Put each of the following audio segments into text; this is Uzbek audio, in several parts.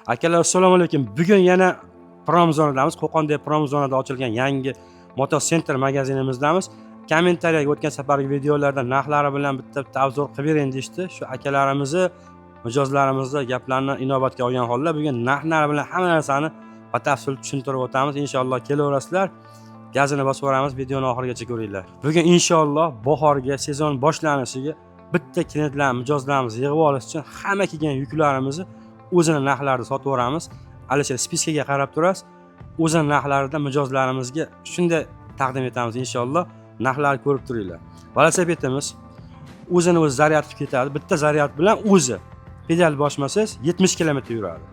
Akalar, assalomu alaykum. Bugun yana Promzonadamiz. Qo'qonda Promzonada ochilgan yangi Moto Center magazinimizdamiz. Kommentariyaga o'tgan safargi videolarda narxlari bilan bitta obzor qilib bering deydi. Shu akalarimizni, mijozlarimizni gaplarni inobatga olgan holda bugun narxlari bilan hamma narsani batafsil tushuntirib o'tamiz. Inshaalloh kelaverasizlar. Gazini bosib boramiz, videoni oxirigacha ko'ringlar. Bugun inshaalloh bahorga, sezon boshlanishiga bitta klientlar, mijozlarimiz yig'ib olish uchun hamma kelgan yuklarimizni o'zini narxlarida sotib o'ramiz. Alisher spiskaga qarab turasiz. O'zini narxlarida mijozlarimizga shunday taqdim etamiz inshaalloh. Narxlarni ko'rib turinglar. Velosipedimiz o'zini o'zi zaryad qilib ketadi. Bitta zaryad bilan o'zi pedal bosmasangiz 70 km yuradi.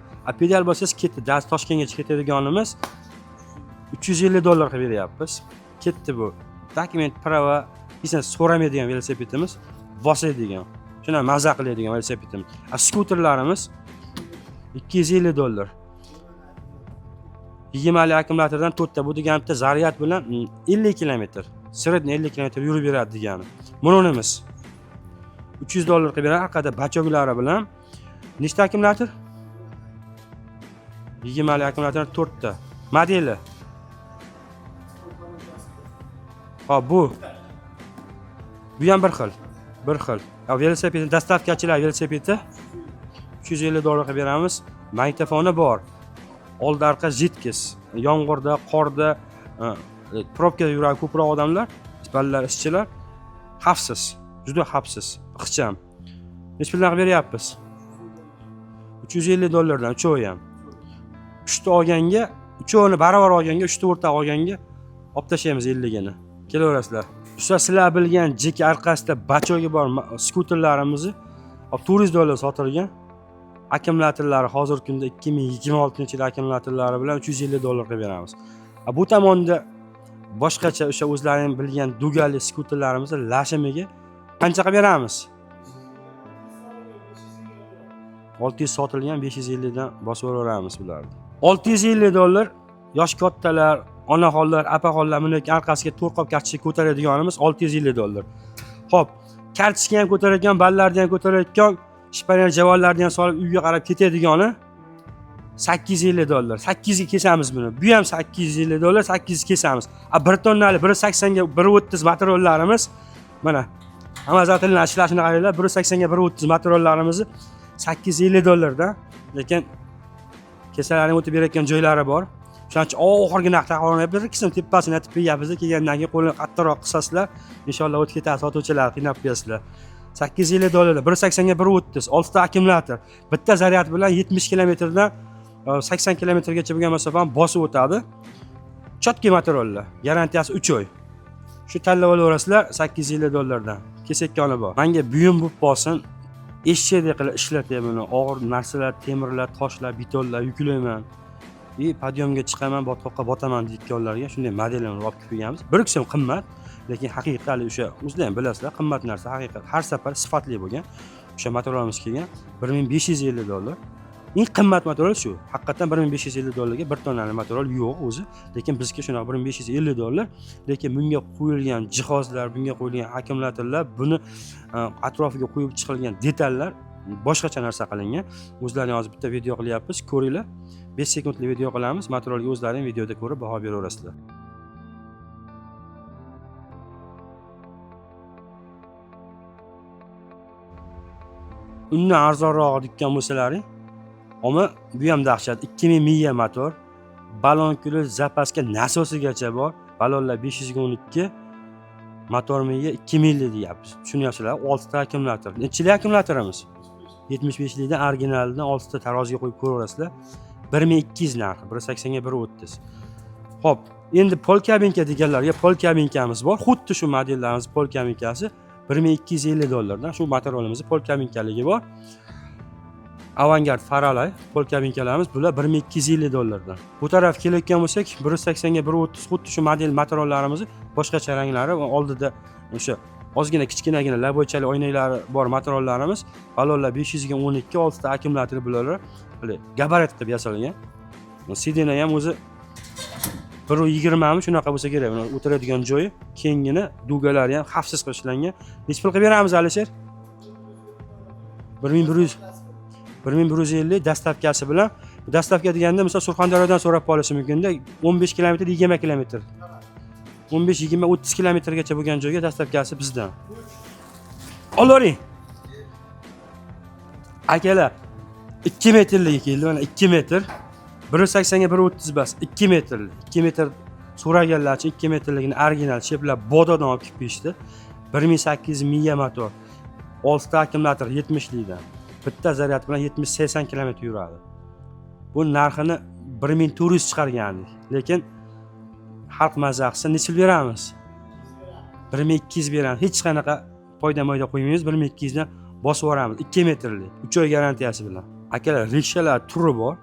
Pedal bossangiz ketdi. Dars Toshkentgacha ketadiganimiz $350 qilib beryapmiz. Ketdi bu. Dokument, prava, biznes so'ramaydigan velosipedimiz, bosadigan. Shuna maza qiladigan velosipedimiz. Skuterlarimiz $250. 20 akkumulyatordan 4 ta, bu degani bitta zaryad bilan 50 km, sredniy 50 km yurib beradi degani. Mononimiz $300 qilib beradi, orqada bachoglari bilan. Nechta akkumulyator? 20 akkumulyatordan 4 ta. Modeli. Hop, bu ham bir xil. Velosiped dastavkachilar velosipedi $350 qilib beramiz. Magnitofoni bor. Old arqa jitkis. Yomg'irda, qorda, probkada yurgan ko'proq odamlar, ballar, ishchilar xavfsiz, juda xavfsiz, ixcham. Nech puldan beryapmiz? $350 dan uchovi ham. 3 ta olganga, uchovini barobar olganga, 3 ta o'rtaq olganga olib tashlaymiz 50 gini. Kelaverasizlar. Shu sizlar bilgan jek orqasida bachogi bor skuterlarimizni $400 sotilgan. Akkumulyatorlari hozirgi kunda 2026-yil akkumulyatorlari bilan $350 qilib beramiz. Bu tomonda boshqacha o'sha o'zlaring bilgan dugali skuterlarimizni lashimiga qancha qilib beramiz? 600 sotilgan, 550 dan bosib o'raveramiz bularni. $650 yosh kattalar, onaxonlar, opaxonlar minib orqasiga to'rqob kartochka ko'taradiganimiz $650. Xo'p, kartochka ham ko'taradigan, ballarni ham ko'taradigan, shpaner javonlarni ham solib uyga qarab ketadigani $850. 8 ga kesamiz buni. Bu ham $850, 8 kesamiz. Bir tonnali 180 ga 130 materiallarimiz mana Amazondan ishlashini qaranglar, 180 ga 130 materiallarimizni $850 dan, lekin kesalarning o'tib berayotgan joylari bor. Shuning uchun oxirgi narxda qo'yib bir qism tepasini aytib beryapmiz. Kelgandan keyin qo'lini qattiqroq qilsasizlar, inshaalloh o'tib ketadi, sotuvchilar qiynab qo'yasizlar. $850, 180 ga 130, 6 ta akkumulyator. Bitta zaryad bilan 70 km dan 80 km gacha bo'lgan masofani bosib o'tadi. Chotki materiallar, garantiyasi 3 oy. Shu tanlab olaverasizlar $850 dan. Kesakoni bor. Menga buyum bo'lib qolsin, eshikdek qilib ishlatayman buni. Og'ir narsalar, temirlar, toshlar, betonlar yuklayman. Podyomga chiqaman, botqoqqa botaman deyotganlarga shunday modelini olib kelganmiz. Bir qism qimmat, lekin haqiqatli o'sha o'zingizlar ham bilasizlar, qimmat narsa haqiqat har safar sifatli bo'lgan. O'sha materialimiz kelgan $1550. Eng qimmat material shu. Haqiqatan $1550 ga bir tonnali material yo'q o'zi, lekin bizga shunaqa $1550, lekin bunga qo'yilgan jihozlar, bunga qo'yilgan akkumulyatorlar, buni atrofiga qo'yib chiqilgan detallar boshqacha narsa qilingan. O'zlaringiz hozir bitta video qilyapmiz, ko'ringlar. 5 sekundlik video qilamiz, materialga o'zlaring videoda ko'rib baho beraverasizlar. Undan arzonroq dikkan bo'lsalaring, ammo bu ham dahshat. 2000 milya motor, balon kuli zapaska nasosigacha bor. Balonlar 512, motor miya 2000 deyapmiz. Tushunyapsizlar? 6 ta akkumulyator. Nechili akkumulyatorimiz? 75 likdan originalidan 6 ta taroziga qo'yib ko'raverasizlar. 1200 narxi, 180 ga 130. Xo'p, endi pol kabinka deganlarga pol kabinkamiz bor. Xuddi shu modellarimiz pol kabinkasi $1250 dan. Shu materialimizni pol kabinkaligi bor. Avangard Faralay pol kabinkalarimiz bular $1250 dan. Bu taraf kelayotgan bo'lsak, 180 ga 130 xuddi shu model materiallarimizni boshqacha ranglari va oldida o'sha ozgina kichkinagina labochali oynaklari bor materiallarimiz. Balonlar 500 ga 12, 6 ta akkumulyator bular. Gabarit qilib yasalgan. Sidena ham o'zi 120 mi shunaqa bo'lsa kerak. Buni o'tiradigan joyi, kengini, dugalari ham xavfsiz qilib ishlangan. Nech pul qilib beramiz Alisher? 1150 dastavkasi bilan Dastavka deganda misol Surxondaryodan so'rab olishi mumkinda 15 kilometr 20 kilometr. 15, 20, 30 kilometrgacha bo'lgan joyga dastavkasi bizdan. Olavering. Akalar 2 metrligi keldi, mana 2 metr. 1.80 ga 1.30 bas, 2 metrli. 2 metr so'raganlarcha 2 metrligini original sheplab bododan olib kelib qo'yishdi. 1800 miya motor. 6 ta akkumulyator 70 likdan. Bitta zaryad bilan 70-80 kilometr yuradi. Bu narxini 1400 chiqargandik. Lekin xalq mazza qilsa necha beramiz? 1200 beramiz. Hech qanaqa foyda-moyda qo'ymaymiz. 1200 dan bosib yuboramiz. 2 metrli, 3 oy garantiyasi bilan. Akalar, rikshalar turi bor.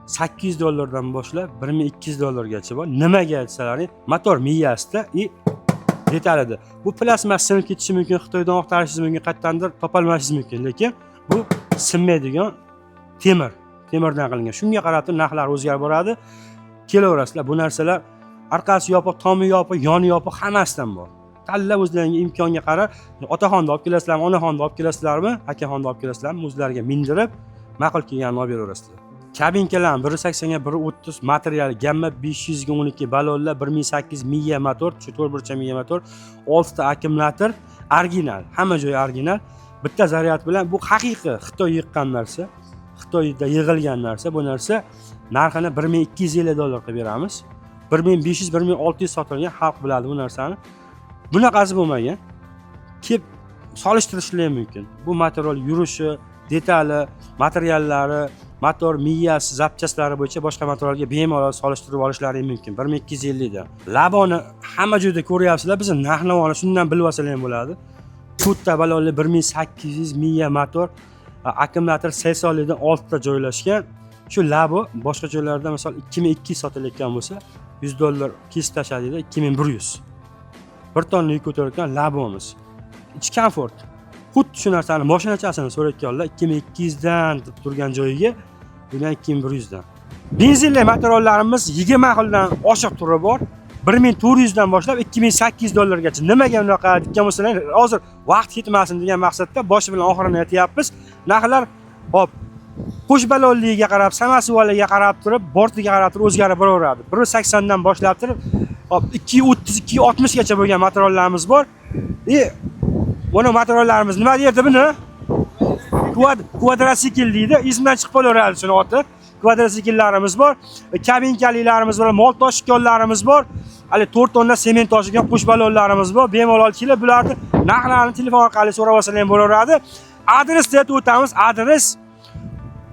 $800 dan boshlab $1200 bor. Nimaga aytsalaring, motor miyasida detalida. Bu plasmas sinib ketishi mumkin, Xitoydan oqtarishingiz mumkin, qayerdandir topolmashingiz mumkin, lekin bu sinmaydigan temirdan qilingan. Shunga qarab narxlar o'zgarib boradi. Kelaverasizlar, bu narsalar orqasi yopiq, tomi yopiq, yoni yopiq, hammasidan bor. Tanlab o'zlaringizga imkonga qarab, otaxonni olib kelasizlarmi, onaxonni olib kelasizlarmi, akaxonni olib kelasizlarmi, o'zlariga mindirib, ma'qul kelganini olib beraverasizlar. Kabinkalar 1.80 ga 1.30 material, gamma 500 ga 12 balonlar, 1800 miya motor, 4 burchak miya motor, 6 ta akkumulyator, original, hamma joyi original. Bitta zaryad bilan bu haqiqiy Xitoy yiqqan narsa. Xitoyda yig'ilgan narsa, bu narsa narxini $1250 qilib beramiz. 1500, 1600 sotilgan, xalq biladi bu narsani. Bunaqasi bo'lmagan. Kep solishtirishlar ham mumkin. Bu material yurishi, detali, materiallari, motor miyasi, zapchaslari bo'yicha boshqa materialga bemalol solishtirib olishlari mumkin. 1250 dan. Laboni hamma joyda ko'ryapsizlar, biz narx-navoni shundan bilib olsalar ham bo'ladi. To'rtta balonli 1800 miya motor, akkumulyator sensorlidan 6 ta joylashgan. Shu labo boshqa joylarda misol 2200 sotilayotgan bo'lsa, $100 kesib tashlaydi, 2100. 1 tonna yuk ko'tarayotgan labomiz. Ichi komfort. Xuddi shu narsani mashinachasini so'rayotganlar 2200 dan turgan joyiga bundan 2100 dan. Benzinli materiallarimiz 20 xildan oshiq turi bor. 1400 dan boshlab $2800 gacha. Nimaga unaqa dikkan bo'lsalar, hozir vaqt ketmasin degan maqsadda boshi bilan oxirini aytyapmiz. Narxlar hop qo'sh balonligiga qarab, samasivaliga qarab turib, bortiga qarab turib o'zgarib boraveradi. 1.80 dan boshlab turib, hop 230, 260 gacha bo'lgan materiallarimiz bor. Buni materiallarimiz nima deydi buni? Kvadrosikl deydi. Ismdan chiqib qolaveradi shuni oti. Kvadrosikillarimiz bor, kabinkalilarimiz bor, mol toshganlarimiz bor. Hali 4 tonna sement toshigan qo'sh balonlarimiz bor. Bemalol kelib bularni narxlarini telefon orqali so'rab olsangiz ham bo'laveradi. Adresni aytib o'tamiz. Adres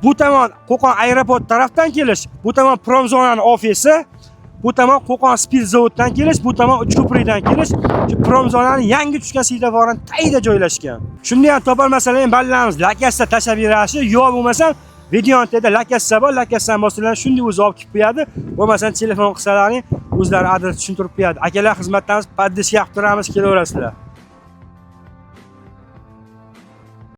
bu tomon Qo'qon aeroport tarafdan kelish, bu tomon Promzonaning ofisi, bu tomon Qo'qon spil zavoddan kelish, bu tomon Uchko'prikdan kelish. Shu Promzonaning yangi tushgan svetoforning tagida joylashgan. Shunda ham topolmasalar ham ballarimiz lakasda tashlab berasiz, yo bo'lmasa videoni tagida lakassa bor, lakasdan bossalar shunday o'zi olib kelib qo'yadi. Bo'lmasa telefon qilsalaring, o'zlari adres tushuntirib qo'yadi. Akalar xizmatdamiz, poddesh qilib turamiz, kelaverasizlar.